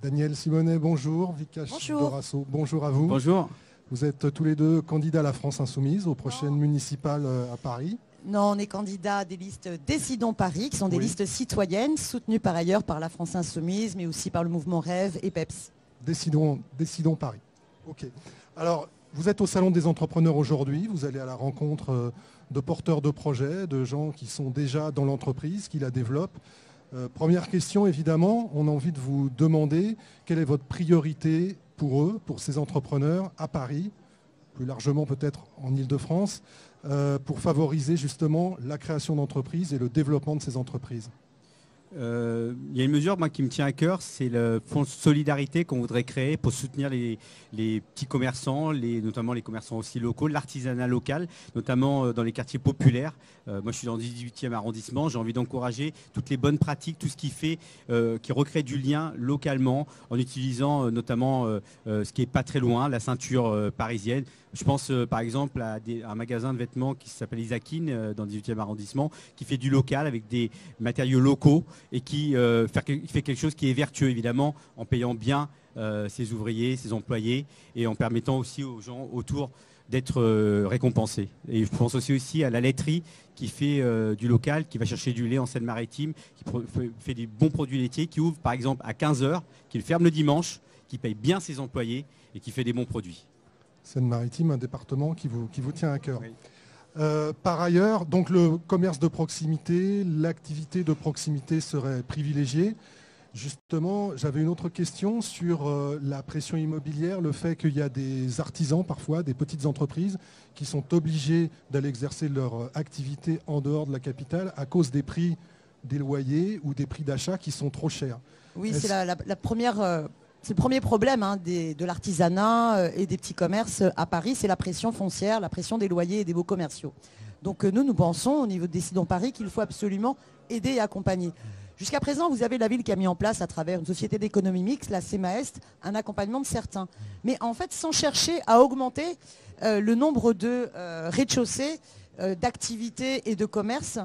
Daniel Simonet, bonjour. Vikash Dorasso, bonjour à vous. Bonjour. Vous êtes tous les deux candidats à la France Insoumise, aux prochaines municipales à Paris. Non, on est candidat à des listes Décidons Paris, qui sont des listes citoyennes, soutenues par ailleurs par la France Insoumise, mais aussi par le mouvement Rêve et PEPS. Décidons Paris. Ok. Alors, vous êtes au Salon des entrepreneurs aujourd'hui. Vous allez à la rencontre de porteurs de projets, de gens qui sont déjà dans l'entreprise, qui la développent. Première question, évidemment, on a envie de vous demander quelle est votre priorité pour eux, pour ces entrepreneurs à Paris, plus largement peut-être en Île-de-France, pour favoriser justement la création d'entreprises et le développement de ces entreprises. Il y a une mesure qui me tient à cœur, c'est le fonds de solidarité qu'on voudrait créer pour soutenir les petits commerçants, notamment les commerçants aussi locaux, l'artisanat local, notamment dans les quartiers populaires. Moi, je suis dans le 18e arrondissement, j'ai envie d'encourager toutes les bonnes pratiques, tout ce qui fait, qui recrée du lien localement, en utilisant notamment ce qui n'est pas très loin, la ceinture parisienne. Je pense par exemple à un magasin de vêtements qui s'appelle Isakin dans le 18e arrondissement, qui fait du local avec des matériaux locaux et qui fait quelque chose qui est vertueux évidemment en payant bien ses ouvriers, ses employés et en permettant aussi aux gens autour d'être récompensés. Et je pense aussi à la laiterie qui fait du local, qui va chercher du lait en Seine-Maritime, qui fait des bons produits laitiers, qui ouvre par exemple à 15h, qui ferme le dimanche, qui paye bien ses employés et qui fait des bons produits. Seine-Maritime, un département qui vous tient à cœur. Oui. Par ailleurs, donc le commerce de proximité, l'activité de proximité serait privilégiée. Justement, j'avais une autre question sur la pression immobilière, le fait qu'il y a des artisans parfois, des petites entreprises qui sont obligés d'aller exercer leur activité en dehors de la capitale à cause des prix des loyers ou des prix d'achat qui sont trop chers. Oui, c'est la première... C'est le premier problème de l'artisanat et des petits commerces à Paris, c'est la pression foncière, la pression des loyers et des baux commerciaux. Donc nous pensons au niveau de Décidons Paris qu'il faut absolument aider et accompagner. Jusqu'à présent, vous avez la ville qui a mis en place à travers une société d'économie mixte, la CEMAEST, un accompagnement de certains. Mais en fait, sans chercher à augmenter le nombre de rez-de-chaussée, d'activités et de commerces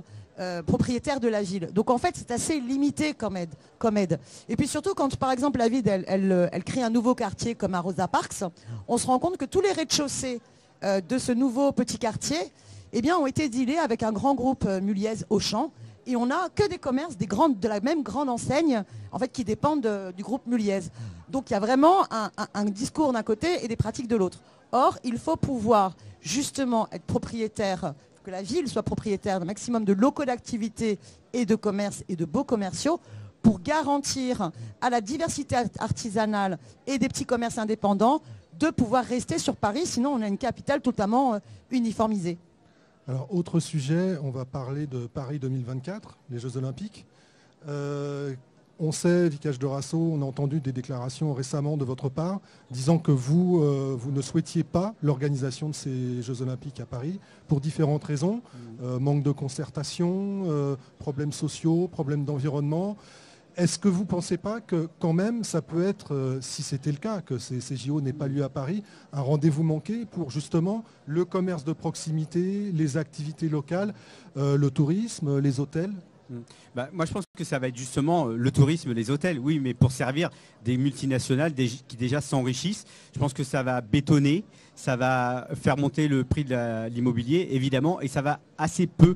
propriétaires de la ville. Donc en fait, c'est assez limité comme aide. Et puis surtout, quand par exemple la ville, elle crée un nouveau quartier comme à Rosa Parks, on se rend compte que tous les rez-de-chaussée de ce nouveau petit quartier ont été dealés avec un grand groupe Muliez Auchan. Et on n'a que des commerces de la même grande enseigne en fait, qui dépendent du groupe Muliez. Donc il y a vraiment un discours d'un côté et des pratiques de l'autre. Or, il faut pouvoir justement être propriétaire, que la ville soit propriétaire d'un maximum de locaux d'activité et de commerce et de baux commerciaux pour garantir à la diversité artisanale et des petits commerces indépendants de pouvoir rester sur Paris, sinon on a une capitale totalement uniformisée. Alors, autre sujet, on va parler de Paris 2024, les Jeux Olympiques. On sait, Vikash Dorasso, on a entendu des déclarations récemment de votre part disant que vous ne souhaitiez pas l'organisation de ces Jeux Olympiques à Paris pour différentes raisons. Manque de concertation, problèmes sociaux, problèmes d'environnement. Est-ce que vous ne pensez pas que quand même ça peut être, si c'était le cas, que ces JO n'aient pas lieu à Paris, un rendez-vous manqué pour justement le commerce de proximité, les activités locales, le tourisme, les hôtels ? Moi je pense que ça va être justement le tourisme, les hôtels, oui, mais pour servir des multinationales qui déjà s'enrichissent. Je pense que ça va bétonner, ça va faire monter le prix de l'immobilier évidemment, et ça va assez peu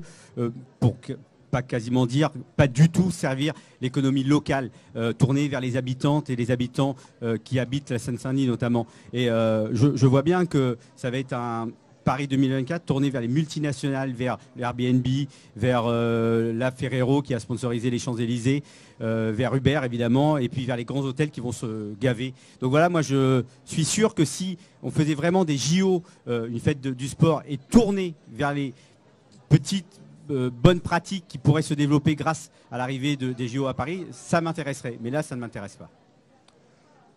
pas quasiment dire, pas du tout servir l'économie locale, tournée vers les habitantes et les habitants qui habitent la Seine-Saint-Denis notamment. Et je vois bien que ça va être un Paris 2024 tourné vers les multinationales, vers l'Airbnb, vers la Ferrero qui a sponsorisé les Champs-Élysées, vers Uber évidemment, et puis vers les grands hôtels qui vont se gaver. Donc voilà, moi je suis sûr que si on faisait vraiment des JO, une fête du sport, et tournée vers les petites bonnes pratiques qui pourraient se développer grâce à l'arrivée des JO à Paris, ça m'intéresserait. Mais là, ça ne m'intéresse pas.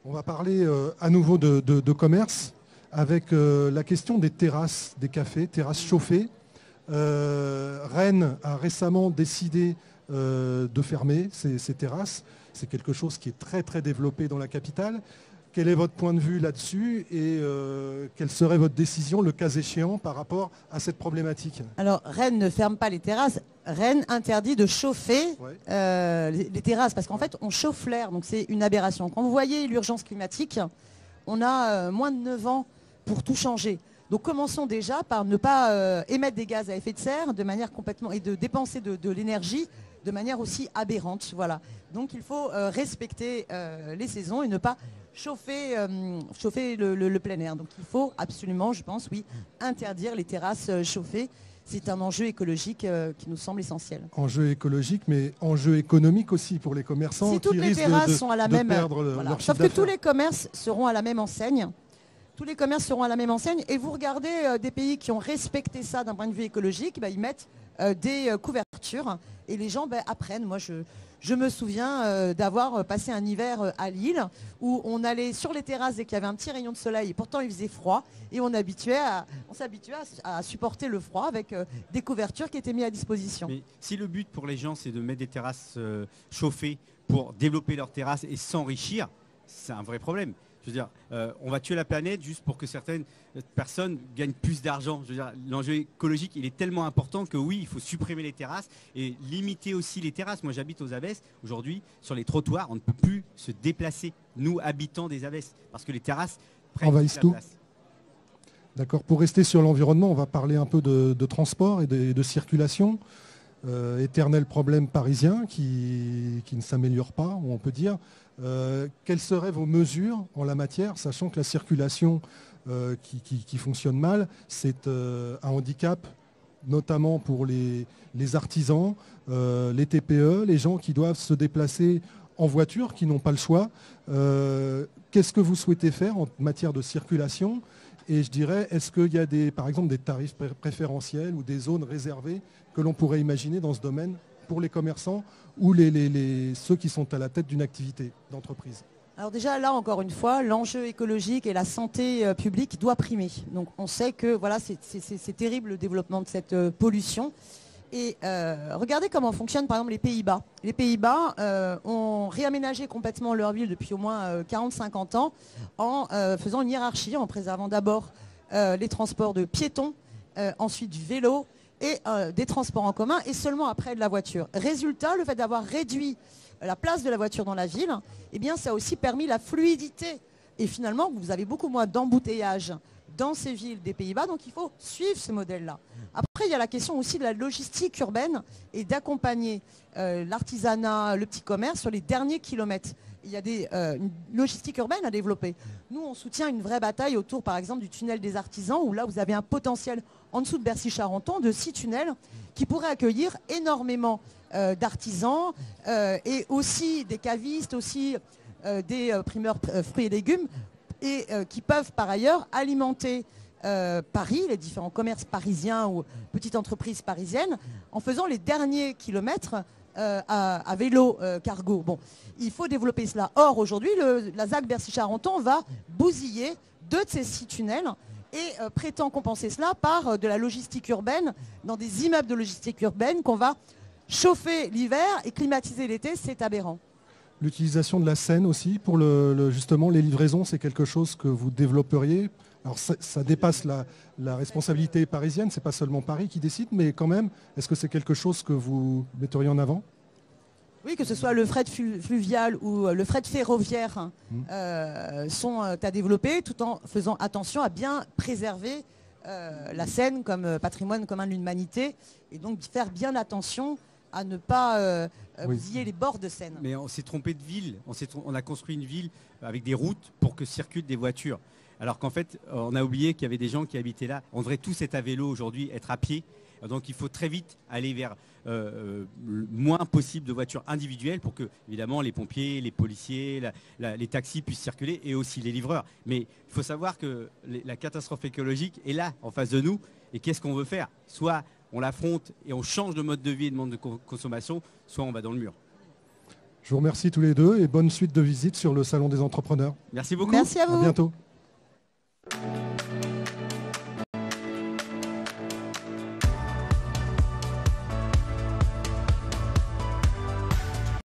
On va parler à nouveau de commerce avec la question des terrasses, des cafés, terrasses chauffées. Rennes a récemment décidé de fermer ces terrasses. C'est quelque chose qui est très très développé dans la capitale. Quel est votre point de vue là-dessus et quelle serait votre décision, le cas échéant, par rapport à cette problématique? Alors, Rennes ne ferme pas les terrasses. Rennes interdit de chauffer les terrasses parce qu'en fait, on chauffe l'air, donc c'est une aberration. Quand vous voyez l'urgence climatique, on a moins de 9 ans pour tout changer. Donc commençons déjà par ne pas émettre des gaz à effet de serre de manière complètement et de dépenser de l'énergie de manière aussi aberrante. Voilà. Donc il faut respecter les saisons et ne pas chauffer le plein air. Donc il faut absolument, je pense, oui, interdire les terrasses chauffées. C'est un enjeu écologique qui nous semble essentiel. Enjeu écologique, mais enjeu économique aussi pour les commerçants. Si toutes les terrasses sont à la même, leur sauf que tous les commerces seront à la même enseigne. Tous les commerces seront à la même enseigne. Et vous regardez des pays qui ont respecté ça d'un point de vue écologique, ils mettent des couvertures et les gens apprennent. Moi, je me souviens d'avoir passé un hiver à Lille où on allait sur les terrasses dès qu'il y avait un petit rayon de soleil et pourtant il faisait froid et on s'habituait à supporter le froid avec des couvertures qui étaient mises à disposition. Mais si le but pour les gens c'est de mettre des terrasses chauffées pour développer leurs terrasses et s'enrichir, c'est un vrai problème. Je veux dire, on va tuer la planète juste pour que certaines personnes gagnent plus d'argent. Je veux dire, l'enjeu écologique, il est tellement important que oui, il faut supprimer les terrasses et limiter aussi les terrasses. Moi, j'habite aux Abbesses. Aujourd'hui, sur les trottoirs, on ne peut plus se déplacer, nous, habitants des Abbesses, parce que les terrasses prennent toute la place. D'accord. Pour rester sur l'environnement, on va parler un peu de transport et de circulation. Éternel problème parisien qui ne s'améliore pas, on peut dire. Quelles seraient vos mesures en la matière, sachant que la circulation qui fonctionne mal, c'est un handicap, notamment pour les artisans, les TPE, les gens qui doivent se déplacer en voiture, qui n'ont pas le choix. Qu'est-ce que vous souhaitez faire en matière de circulation? Et je dirais, est-ce qu'il y a par exemple des tarifs préférentiels ou des zones réservées que l'on pourrait imaginer dans ce domaine pour les commerçants ou ceux qui sont à la tête d'une activité d'entreprise? Alors déjà là, encore une fois, l'enjeu écologique et la santé publique doit primer. Donc on sait que voilà, c'est terrible le développement de cette pollution. Et regardez comment fonctionnent par exemple les Pays-Bas. Les Pays-Bas ont réaménagé complètement leur ville depuis au moins 40-50 ans en faisant une hiérarchie, en préservant d'abord les transports de piétons, ensuite du vélo et des transports en commun et seulement après de la voiture. Résultat, le fait d'avoir réduit la place de la voiture dans la ville, eh bien, ça a aussi permis la fluidité. Et finalement, vous avez beaucoup moins d'embouteillages dans ces villes des Pays-Bas, donc il faut suivre ce modèle-là. Après, il y a la question aussi de la logistique urbaine et d'accompagner l'artisanat, le petit commerce sur les derniers kilomètres. Il y a une logistique urbaine à développer. Nous, on soutient une vraie bataille autour, par exemple, du tunnel des artisans, où là, vous avez un potentiel en dessous de Bercy-Charenton de 6 tunnels qui pourraient accueillir énormément d'artisans et aussi des cavistes, aussi des primeurs fruits et légumes, et qui peuvent par ailleurs alimenter Paris, les différents commerces parisiens ou petites entreprises parisiennes, en faisant les derniers kilomètres à vélo cargo. Bon, il faut développer cela. Or, aujourd'hui, la ZAC Bercy-Charenton va bousiller 2 de ces 6 tunnels et prétend compenser cela par de la logistique urbaine, dans des immeubles de logistique urbaine qu'on va chauffer l'hiver et climatiser l'été. C'est aberrant. L'utilisation de la Seine aussi pour justement les livraisons, c'est quelque chose que vous développeriez. Alors ça dépasse la responsabilité parisienne, c'est pas seulement Paris qui décide, mais quand même, est-ce que c'est quelque chose que vous metteriez en avant? Oui, que ce soit le fret fluvial ou le fret ferroviaire sont à développer, tout en faisant attention à bien préserver la Seine comme patrimoine commun de l'humanité, et donc faire bien attention à ne pas bousiller les bords de Seine. Mais on s'est trompé de ville, on a construit une ville avec des routes pour que circulent des voitures. Alors qu'en fait, on a oublié qu'il y avait des gens qui habitaient là. On devrait tous être à vélo aujourd'hui, être à pied. Donc il faut très vite aller vers le moins possible de voitures individuelles pour que, évidemment, les pompiers, les policiers, les taxis puissent circuler et aussi les livreurs. Mais il faut savoir que la catastrophe écologique est là, en face de nous. Et qu'est-ce qu'on veut faire? Soit on l'affronte et on change de mode de vie et de mode de consommation, soit on va dans le mur. Je vous remercie tous les deux et bonne suite de visite sur le Salon des entrepreneurs. Merci beaucoup. Merci à vous. À bientôt.